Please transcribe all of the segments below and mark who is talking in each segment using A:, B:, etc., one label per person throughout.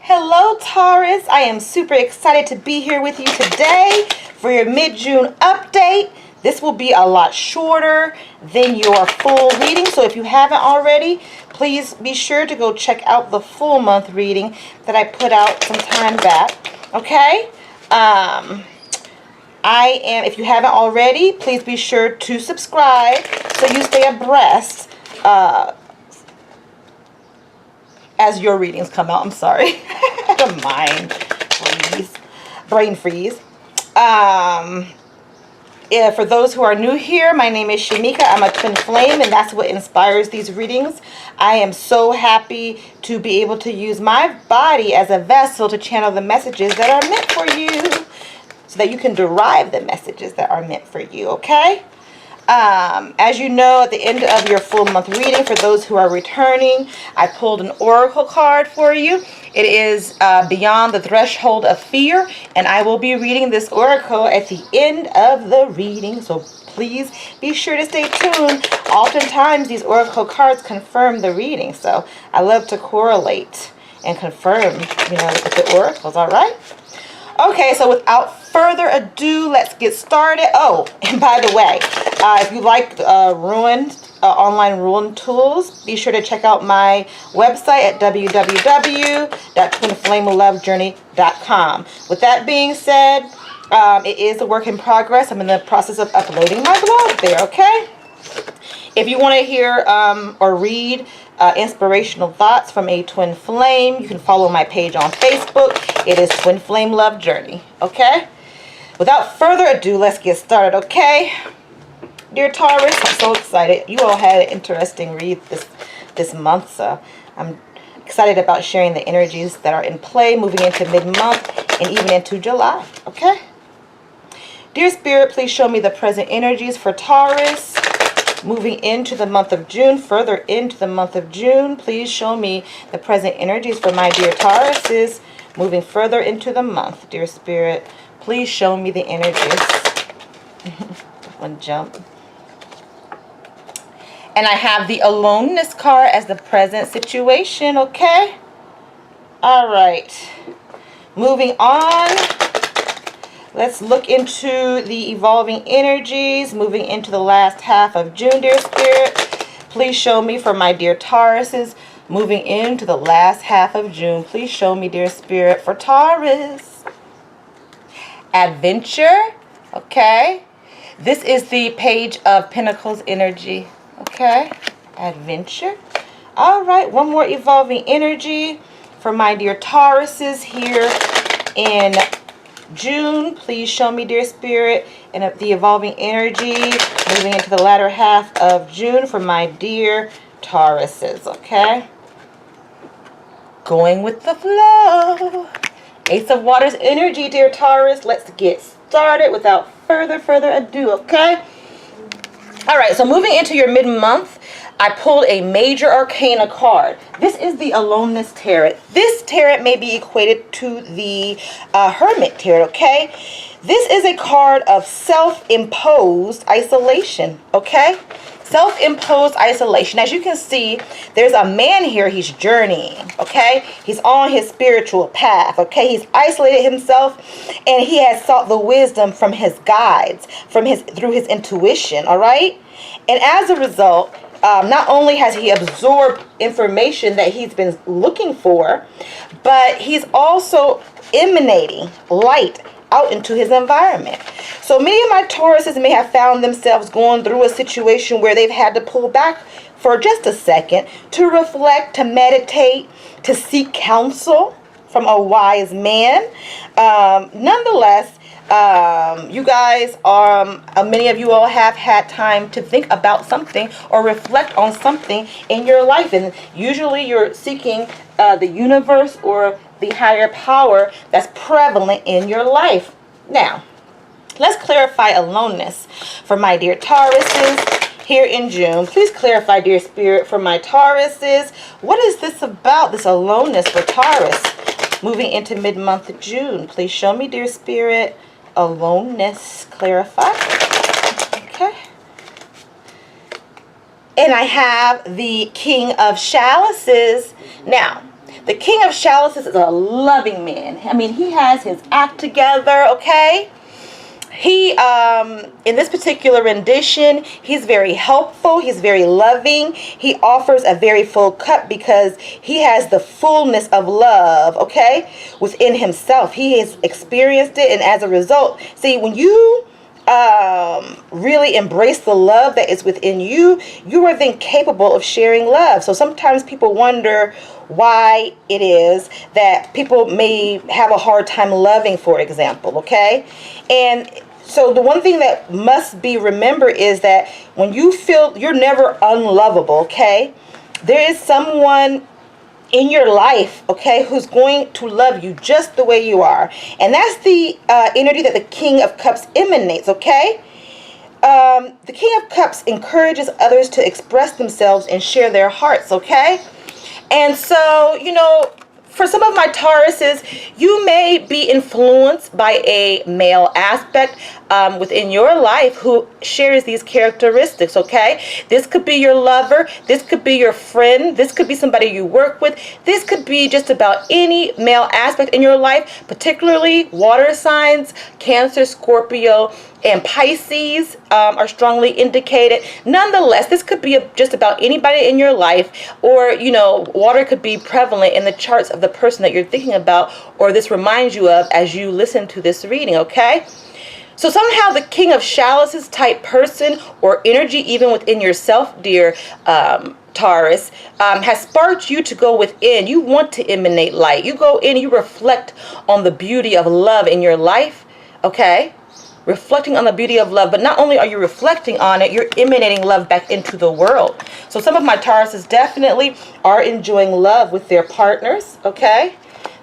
A: Hello Taurus, I am super excited to be here with you today for your mid-June update. This will be a lot shorter than your full reading, so if you haven't already, please be sure to go check out the full month reading that I put out some time back, okay? If you haven't already, please be sure to subscribe so you stay abreast as your readings come out. I'm sorry. Brain freeze. For those who are new here, my name is Shamika. I'm a twin flame, and that's what inspires these readings. I am so happy to be able to use my body as a vessel to channel the messages that are meant for you, so that you can derive the messages that are meant for you, okay? As you know, at the end of your full month reading, for those who are returning, I pulled an oracle card for you. It is Beyond the Threshold of Fear, and I will be reading this oracle at the end of the reading, so please be sure to stay tuned. Oftentimes, these oracle cards confirm the reading, so I love to correlate and confirm, with the oracles, all right? Okay, so without further ado, let's get started. Oh, and by the way, if you like online ruin tools, be sure to check out my website at www.twinflamelovejourney.com. With that being said, it is a work in progress. I'm in the process of uploading my blog there, okay? If you want to hear or read inspirational thoughts from a twin flame, you can follow my page on Facebook. It is Twin Flame Love Journey, okay? Without further ado, let's get started, okay? Dear Taurus, I'm so excited. You all had an interesting read this month, so I'm excited about sharing the energies that are in play moving into mid-month and even into July, okay? Dear Spirit, please show me the present energies for Taurus moving into the month of June, further into the month of June. Please show me the present energies for my dear Tauruses moving further into the month. Dear Spirit, please show me the energies. One jump. And I have the aloneness card as the present situation, okay? All right. Moving on. Let's look into the evolving energies moving into the last half of June, dear Spirit. Please show me for my dear Tauruses moving into the last half of June. Please show me, dear Spirit, for Taurus. Adventure, okay? This is the Page of Pentacles energy, okay? Adventure. All right, one more evolving energy for my dear Tauruses here in June. Please show me, dear Spirit, and the evolving energy moving into the latter half of June for my dear Tauruses, okay? Going with the flow. Ace of Waters energy, dear Taurus. Let's get started without further ado, okay? All right, so moving into your mid-month, I pulled a major arcana card. This is the Aloneness Tarot. This tarot may be equated to the Hermit Tarot, okay? This is a card of self-imposed isolation, okay? Self-imposed isolation. As you can see, there's a man here. He's journeying, okay? He's on his spiritual path, okay? He's isolated himself, and he has sought the wisdom from his guides, through his intuition, all right? And as a result, not only has he absorbed information that he's been looking for, but he's also emanating light out into his environment. So many of my Tauruses may have found themselves going through a situation where they've had to pull back for just a second to reflect, to meditate, to seek counsel from a wise man. Nonetheless, you guys many of you all have had time to think about something or reflect on something in your life, and usually you're seeking the universe or the higher power that's prevalent in your life. Now, let's clarify aloneness for my dear Tauruses here in June. Please clarify, dear Spirit, for my Tauruses. What is this about, this aloneness for Taurus moving into mid-month June? Please show me, dear Spirit. Aloneness, clarify. Okay. And I have the King of Chalices. Now, The King of Chalices is a loving man. I mean, he has his act together, okay? He, in this particular rendition, he's very helpful. He's very loving. He offers a very full cup because he has the fullness of love, okay, within himself. He has experienced it, and as a result, see, when you really embrace the love that is within you, you are then capable of sharing love. So sometimes people wonder why it is that people may have a hard time loving, for example, okay? And so the one thing that must be remembered is that when you feel you're never unlovable, okay, there is someone in your life, okay, who's going to love you just the way you are. And that's the energy that the King of Cups emanates, okay? The King of Cups encourages others to express themselves and share their hearts, okay? And so, you know, for some of my Tauruses, you may be influenced by a male aspect within your life who shares these characteristics, okay? This could be your lover. This could be your friend. This could be somebody you work with. This could be just about any male aspect in your life, particularly water signs, Cancer, Scorpio, and Pisces are strongly indicated. Nonetheless, this could be just about anybody in your life, or, you know, water could be prevalent in the charts of the person that you're thinking about, or this reminds you of as you listen to this reading, okay? So somehow the King of Chalices type person or energy, even within yourself, dear Taurus, has sparked you to go within. You want to emanate light. You go in, you reflect on the beauty of love in your life, okay? Reflecting on the beauty of love, but not only are you reflecting on it, you're emanating love back into the world. So some of my Tauruses definitely are enjoying love with their partners, okay?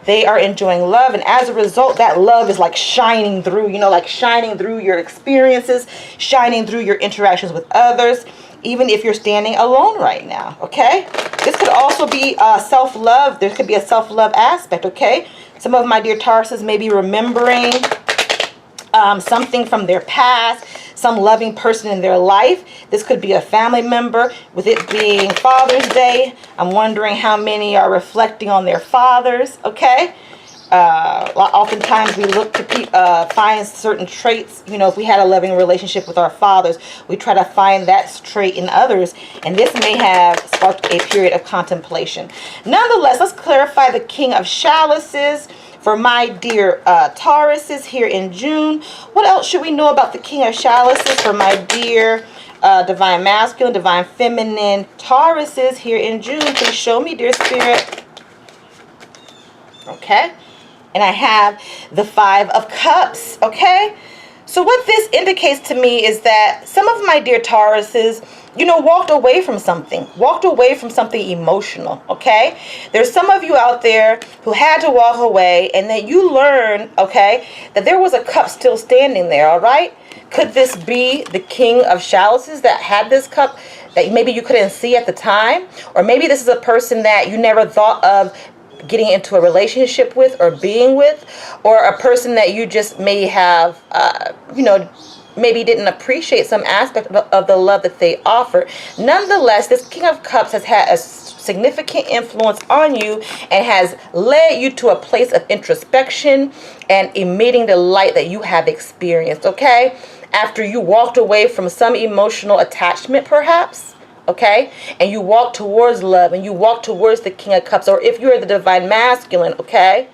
A: They are enjoying love, and as a result, that love is like shining through, you know, like shining through your experiences, shining through your interactions with others, even if you're standing alone right now, okay? This could also be self-love. There could be a self-love aspect, okay? Some of my dear Tauruses may be remembering something from their past, some loving person in their life. This could be a family member. With it being Father's Day, I'm wondering how many are reflecting on their fathers, okay? Oftentimes we look to find certain traits, you know, if we had a loving relationship with our fathers, we try to find that trait in others, and this may have sparked a period of contemplation. Nonetheless, let's clarify the King of Chalices for my dear Tauruses here in June. What else should we know about the King of Chalices for my dear Divine Masculine, Divine Feminine Tauruses here in June? Please show me, dear Spirit. Okay. And I have the Five of Cups, okay? So what this indicates to me is that some of my dear Tauruses, you know, walked away from something emotional, okay? There's some of you out there who had to walk away, and that you learned, okay, that there was a cup still standing there, all right? Could this be the King of Chalices that had this cup that maybe you couldn't see at the time? Or maybe this is a person that you never thought of getting into a relationship with or being with, or a person that you just may have, you know, maybe didn't appreciate some aspect of the love that they offer. Nonetheless, this King of Cups has had a significant influence on you and has led you to a place of introspection and emitting the light that you have experienced, okay? After you walked away from some emotional attachment, perhaps, okay, and you walk towards love, and you walk towards the King of Cups. Or if you're the Divine Masculine, okay,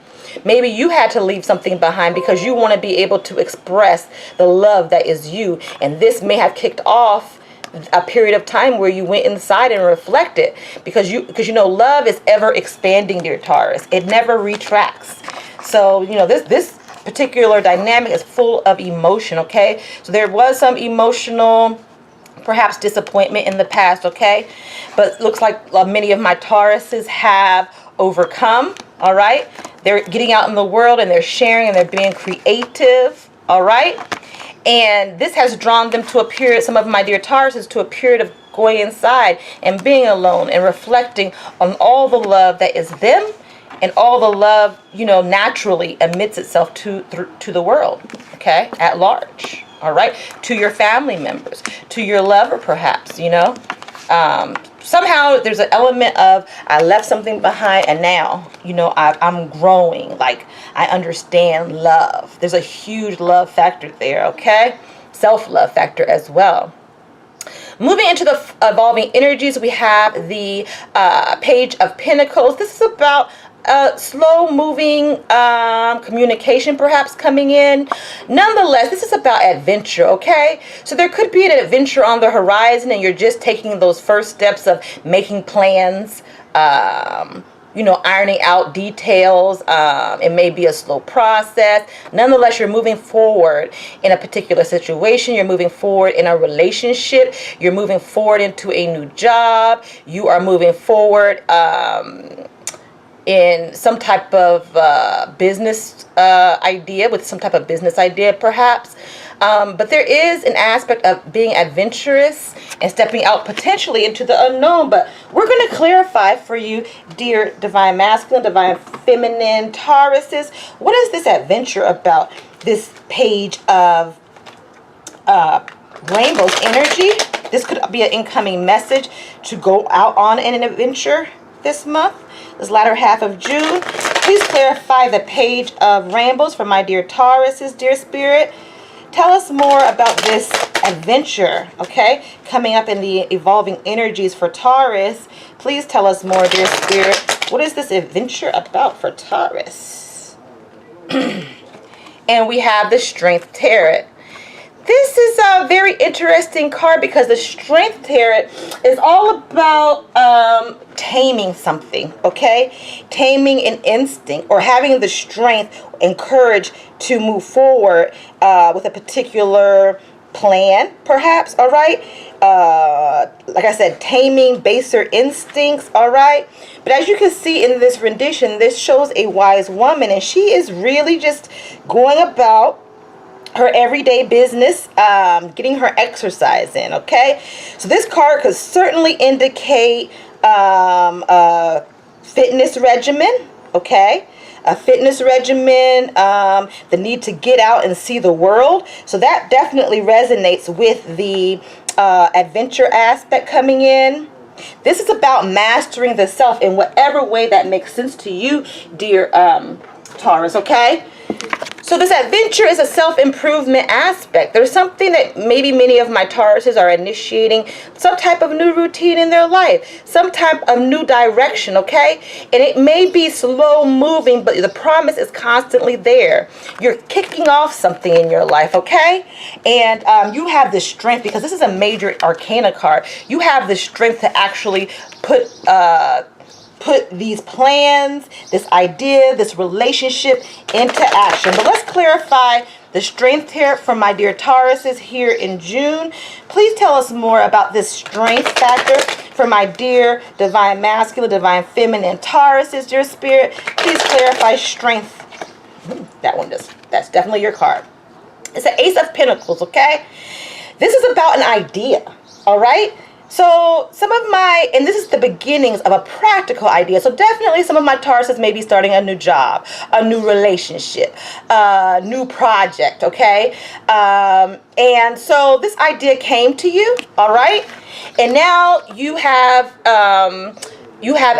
A: maybe you had to leave something behind because you want to be able to express the love that is you, and this may have kicked off a period of time where you went inside and reflected, because you know love is ever expanding, dear Taurus. It never retracts. So you know this particular dynamic is full of emotion, okay? So there was some emotional, perhaps disappointment in the past, okay? But looks like many of my Tauruses have overcome, all right? They're getting out in the world and they're sharing and they're being creative, all right? And this has drawn them to a period, some of my dear Tauruses, to a period of going inside and being alone and reflecting on all the love that is them and all the love, you know, naturally emits itself to the world, okay, at large. All right, to your family members, to your lover, perhaps, you know. somehow there's an element of I left something behind and now, you know, I'm growing. Like, I understand love. There's a huge love factor there, okay? Self-love factor as well. Moving into the evolving energies, we have the Page of Pentacles. This is about slow moving communication perhaps coming in. Nonetheless, this is about adventure, okay? So there could be an adventure on the horizon and you're just taking those first steps of making plans, you know, ironing out details. It may be a slow process. Nonetheless, you're moving forward in a particular situation. You're moving forward in a relationship. You're moving forward into a new job. You are moving forward in some type of business idea, with some type of business idea perhaps. But there is an aspect of being adventurous and stepping out potentially into the unknown. But we're going to clarify for you, dear Divine Masculine, Divine Feminine, Tauruses, what is this adventure about? This Page of Rainbows energy. This could be an incoming message to go out on an adventure this month, this latter half of June. Please clarify the Page of Rainbows for my dear Tauruses, dear Spirit. Tell us more about this adventure, okay? Coming up in the evolving energies for Taurus. Please tell us more, dear Spirit. What is this adventure about for Taurus? And we have the Strength Tarot. This is a very interesting card because the Strength Tarot is all about taming something, okay? Taming an instinct or having the strength and courage to move forward with a particular plan, perhaps, all right? Like I said, taming baser instincts, all right? But as you can see in this rendition, this shows a wise woman, and she is really just going about her everyday business, getting her exercise in, okay? So this card could certainly indicate a fitness regimen, okay? A fitness regimen, the need to get out and see the world. So that definitely resonates with the adventure aspect coming in. This is about mastering the self in whatever way that makes sense to you, dear Taurus, okay? So this adventure is a self-improvement aspect. There's something that maybe many of my Tauruses are initiating, some type of new routine in their life, some type of new direction, okay? And it may be slow moving, but the promise is constantly there. You're kicking off something in your life, okay? And you have the strength, because this is a major arcana card. You have the strength to actually put these plans, this idea, this relationship into action. But let's clarify the Strength Tarot for my dear Tauruses here in June. Please tell us more about this strength factor for my dear Divine Masculine, Divine Feminine Tauruses, dear Spirit. Please clarify strength. That one does. That's definitely your card. It's an Ace of Pentacles, okay? This is about an idea, all right? So some of my, and this is the beginnings of a practical idea. So definitely some of my Tauruses may be starting a new job, a new relationship, a new project, okay? And so this idea came to you, all right? And now you have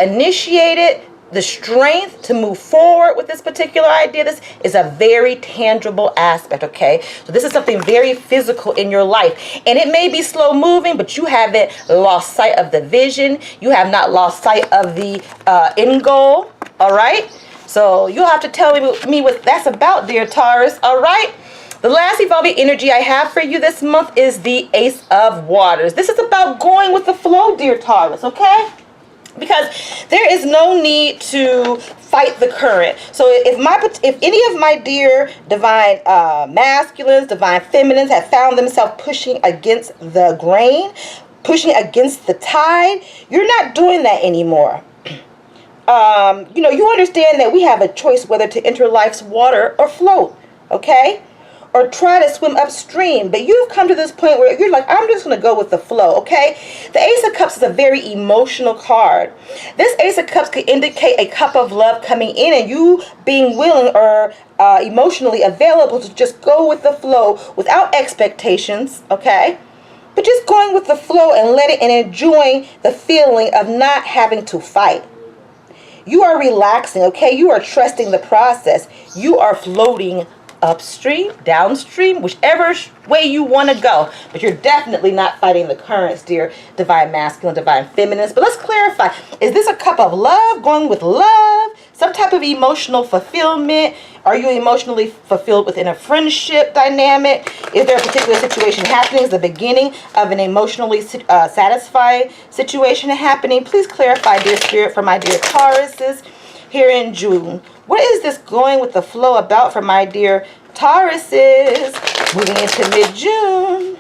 A: initiated the strength to move forward with this particular idea. This is a very tangible aspect, okay? So this is something very physical in your life. And it may be slow moving, but you haven't lost sight of the vision. You have not lost sight of the end goal, all right? So you'll have to tell me what that's about, dear Taurus, all right? The last evolving energy I have for you this month is the Ace of Waters. This is about going with the flow, dear Taurus, okay? Because there is no need to fight the current. So if any of my dear Divine Masculines, Divine Feminines have found themselves pushing against the grain, pushing against the tide, you're not doing that anymore. You know, you understand that we have a choice whether to enter life's water or float, okay? Or try to swim upstream. But you've come to this point where you're like, I'm just going to go with the flow, okay? The Ace of Cups is a very emotional card. This Ace of Cups could indicate a cup of love coming in and you being willing or emotionally available to just go with the flow without expectations, okay? but just going with the flow and letting and enjoying the feeling of not having to fight. You are relaxing, okay? You are trusting the process. You are floating upstream, downstream, whichever way you want to go. But you're definitely not fighting the currents, dear divine masculine, divine feminines. But let's clarify. Is this a cup of love, going with love? Some type of emotional fulfillment? Are you emotionally fulfilled within a friendship dynamic? Is there a particular situation happening? Is the beginning of an emotionally satisfying situation happening? Please clarify, dear spirit, for my dear Tauruses here in June. What is this going with the flow about for my dear Tauruses moving into mid-June?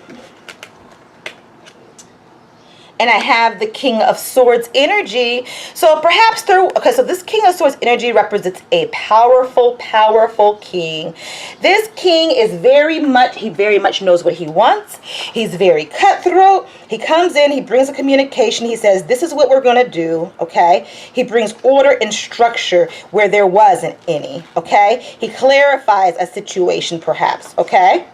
A: And I have the King of Swords energy. So perhaps so this King of Swords energy represents a powerful, powerful king. This king is very much knows what he wants. He's very cutthroat. He comes in, he brings a communication. He says, this is what we're going to do, okay? He brings order and structure where there wasn't any, okay? He clarifies a situation perhaps, okay?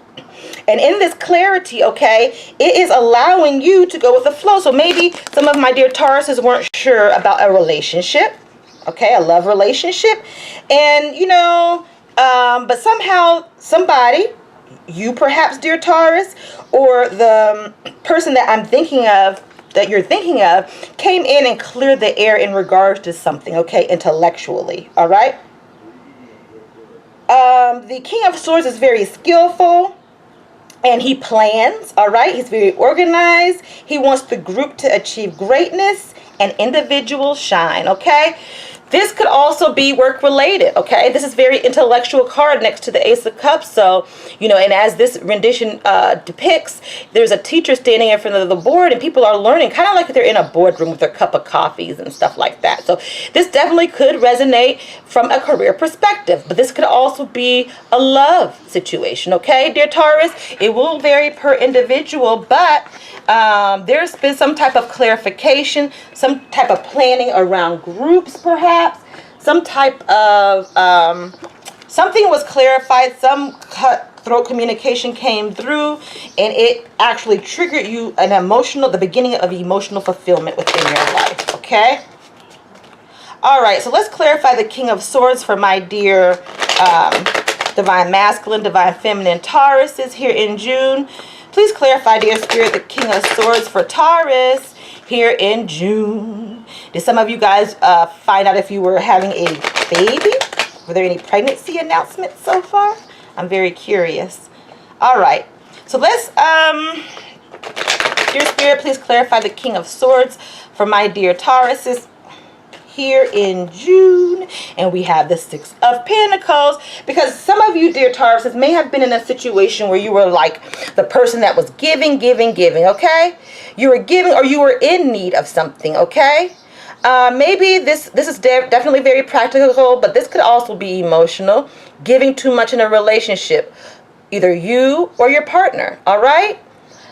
A: And in this clarity, okay, it is allowing you to go with the flow. So maybe some of my dear Tauruses weren't sure about a relationship, okay, a love relationship. And, you know, but somehow somebody, you perhaps, dear Taurus, or the person that I'm thinking of, that you're thinking of, came in and cleared the air in regards to something, okay, intellectually, all right? The King of Swords is very skillful. And he plans, all right? He's very organized. He wants the group to achieve greatness and individual shine, okay? This could also be work-related, okay? This is very intellectual card next to the Ace of Cups. So, you know, and as this rendition depicts, there's a teacher standing in front of the board and people are learning, kind of like they're in a boardroom with their cup of coffees and stuff like that. So this definitely could resonate from a career perspective, but this could also be a love situation, okay, dear Taurus? It will vary per individual, but there's been some type of clarification, some type of planning around groups, perhaps. Some type of, something was clarified, some cutthroat communication came through, and it actually triggered you the beginning of emotional fulfillment within your life, okay? All right, so let's clarify the King of Swords for my dear divine masculine, divine feminine Tauruses here in June. Please clarify, dear spirit, the King of Swords for Taurus here in June. Did some of you guys find out if you were having a baby? Were there any pregnancy announcements so far? I'm very curious. All right. So let's, dear spirit, please clarify the King of Swords for my dear Tauruses here in June. And we have the Six of Pentacles, because some of you, dear Tauruses, may have been in a situation where you were like the person that was giving, okay? You were giving, or you were in need of something, okay? Maybe this is definitely very practical, but this could also be emotional. Giving too much in a relationship, either you or your partner, all right?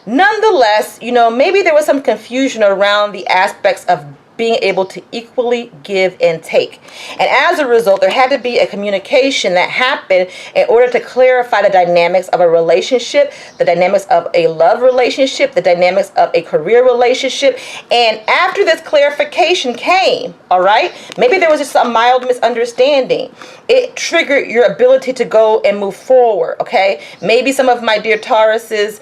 A: Nonetheless, you know, maybe there was some confusion around the aspects of being able to equally give and take. And as a result, there had to be a communication that happened in order to clarify the dynamics of a relationship, the dynamics of a love relationship, the dynamics of a career relationship. And after this clarification came, all right, maybe there was just a mild misunderstanding. It triggered your ability to go and move forward, okay? Maybe some of my dear Tauruses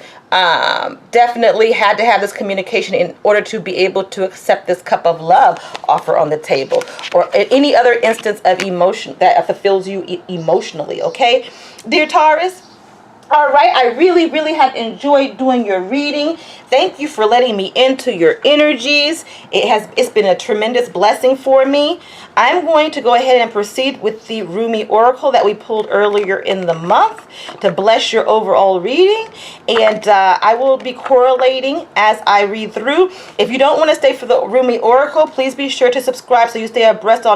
A: definitely had to have this communication in order to be able to accept this cup of love offer on the table, or any other instance of emotion that fulfills you emotionally, okay, dear Taurus? All right, I really have enjoyed doing your reading. Thank you for letting me into your energies. It's been a tremendous blessing for me. I'm going to go ahead and proceed with the RUMI Oracle that we pulled earlier in the month to bless your overall reading. And I will be correlating as I read through. If you don't want to stay for the RUMI Oracle, please be sure to subscribe so you stay abreast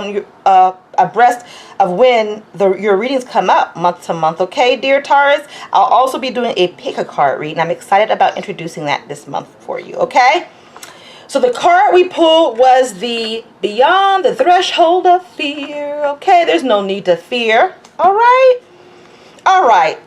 A: of when your readings come up month to month, okay, dear Taurus? I'll also be doing a pick a card read, and I'm excited about introducing that this month for you, okay? So the card we pulled was the Beyond the Threshold of Fear, okay? There's no need to fear, all right? All right.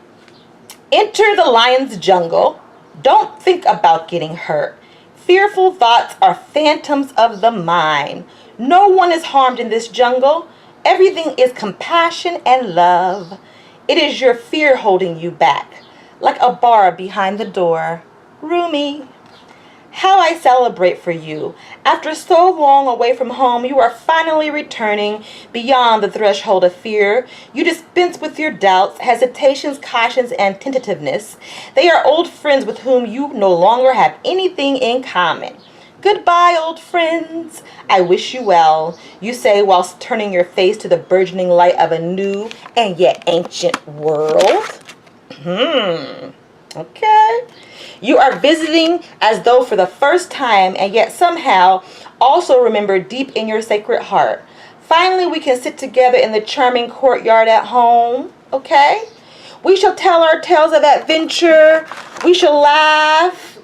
A: Enter the lion's jungle. Don't think about getting hurt. Fearful thoughts are phantoms of the mind. No one is harmed in this jungle. Everything is compassion and love. It is your fear holding you back, like a bar behind the door. RUMI. How I celebrate for you. After so long away from home, you are finally returning beyond the threshold of fear. You dispense with your doubts, hesitations, cautions, and tentativeness. They are old friends with whom you no longer have anything in common. Goodbye, old friends. I wish you well, you say whilst turning your face to the burgeoning light of a new and yet ancient world. Okay. You are visiting as though for the first time, and yet somehow also remember deep in your sacred heart. Finally, we can sit together in the charming courtyard at home. Okay? We shall tell our tales of adventure. We shall laugh,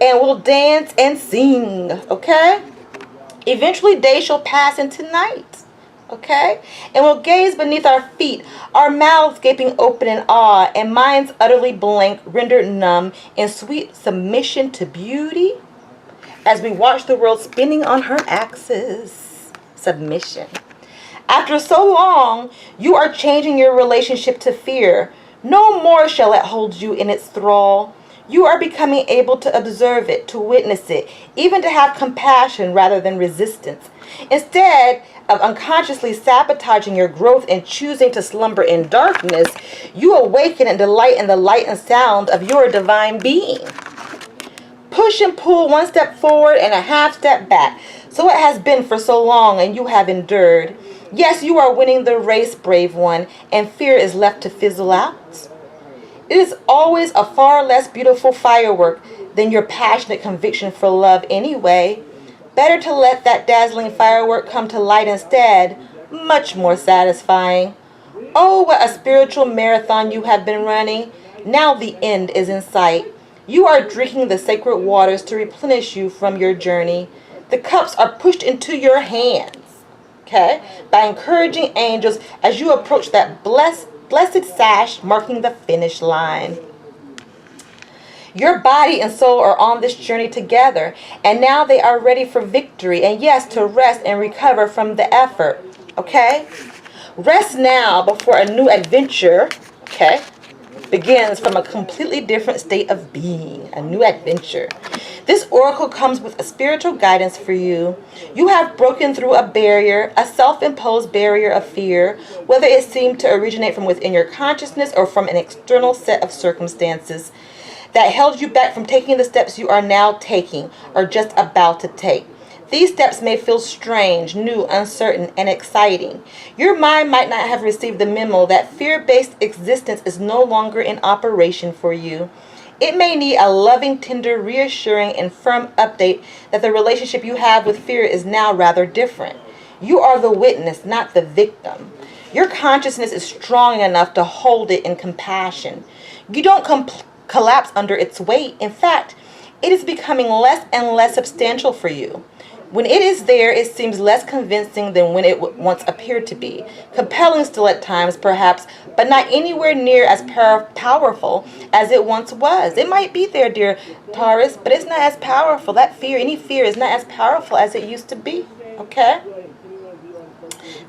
A: and we'll dance and sing. Okay? Eventually, day shall pass into night. Okay? And we'll gaze beneath our feet, our mouths gaping open in awe, and minds utterly blank, rendered numb in sweet submission to beauty, as we watch the world spinning on her axis. Submission. After so long, you are changing your relationship to fear. No more shall it hold you in its thrall. You are becoming able to observe it, to witness it, even to have compassion rather than resistance. Instead of unconsciously sabotaging your growth and choosing to slumber in darkness, you awaken and delight in the light and sound of your divine being. Push and pull one step forward and a half step back. So it has been for so long, and you have endured. Yes, you are winning the race, brave one, and fear is left to fizzle out. It is always a far less beautiful firework than your passionate conviction for love anyway. Better to let that dazzling firework come to light instead. Much more satisfying. Oh, what a spiritual marathon you have been running. Now the end is in sight. You are drinking the sacred waters to replenish you from your journey. The cups are pushed into your hands, okay, by encouraging angels as you approach that blessed sash marking the finish line. Your body and soul are on this journey together, and now they are ready for victory, and yes, to rest and recover from the effort, okay? Rest now before a new adventure, okay, begins from a completely different state of being, a new adventure. This oracle comes with a spiritual guidance for you. You have broken through a barrier, a self-imposed barrier of fear, whether it seemed to originate from within your consciousness or from an external set of circumstances that held you back from taking the steps you are now taking or just about to take. These steps may feel strange, new, uncertain, and exciting. Your mind might not have received the memo that fear-based existence is no longer in operation for you. It may need a loving, tender, reassuring, and firm update that the relationship you have with fear is now rather different. You are the witness, not the victim. Your consciousness is strong enough to hold it in compassion. You don't collapse under its weight. In fact, it is becoming less and less substantial for you. When it is there, it seems less convincing than when it once appeared to be. Compelling still at times, perhaps, but not anywhere near as powerful as it once was. It might be there, dear Taurus, but it's not as powerful. That fear, any fear, is not as powerful as it used to be, okay?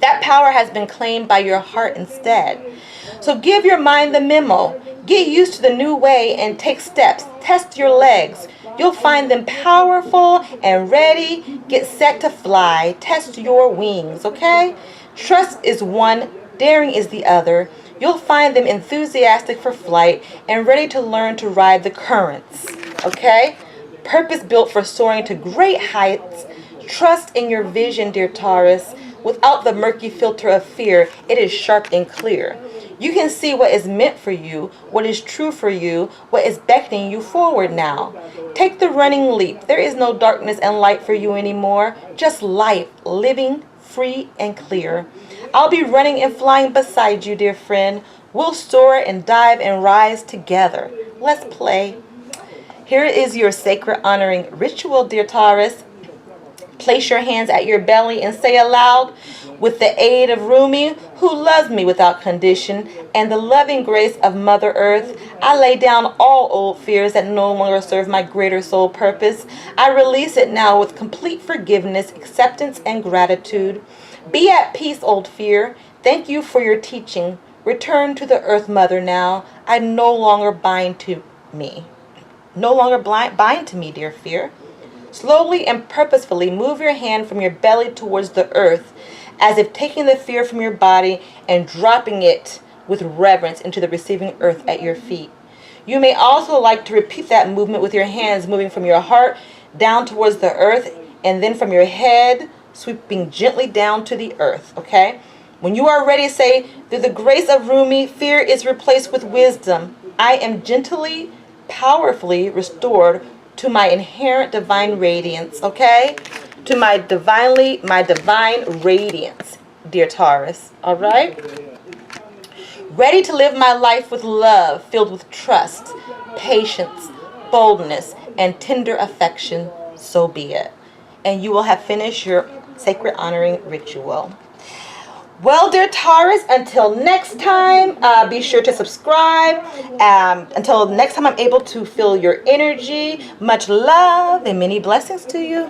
A: That power has been claimed by your heart instead. So give your mind the memo. Get used to the new way and take steps. Test your legs. You'll find them powerful and ready. Get set to fly. Test your wings, okay? Trust is one, daring is the other. You'll find them enthusiastic for flight and ready to learn to ride the currents, okay? Purpose built for soaring to great heights. Trust in your vision, dear Taurus. Without the murky filter of fear, it is sharp and clear. You can see what is meant for you, what is true for you, what is beckoning you forward now. Take the running leap. There is no darkness and light for you anymore, just life, living, free and clear. I'll be running and flying beside you, dear friend. We'll soar and dive and rise together. Let's play. Here is your sacred honoring ritual, dear Taurus. Place your hands at your belly and say aloud, with the aid of RUMI, who loves me without condition, and the loving grace of Mother Earth, I lay down all old fears that no longer serve my greater soul purpose. I release it now with complete forgiveness, acceptance, and gratitude. Be at peace, old fear. Thank you for your teaching. Return to the Earth Mother now. I no longer bind to me. No longer bind to me, dear fear. Slowly and purposefully move your hand from your belly towards the earth, as if taking the fear from your body and dropping it with reverence into the receiving earth at your feet. You may also like to repeat that movement with your hands moving from your heart down towards the earth, and then from your head sweeping gently down to the earth, okay? When you are ready, say, through the grace of RUMI, fear is replaced with wisdom. I am gently, powerfully restored to my inherent divine radiance, okay? To my divine radiance, dear Taurus, all right? Ready to live my life with love, filled with trust, patience, boldness, and tender affection, so be it. And you will have finished your sacred honoring ritual. Well, dear Taurus, until next time, be sure to subscribe. Until next time I'm able to feel your energy, much love and many blessings to you.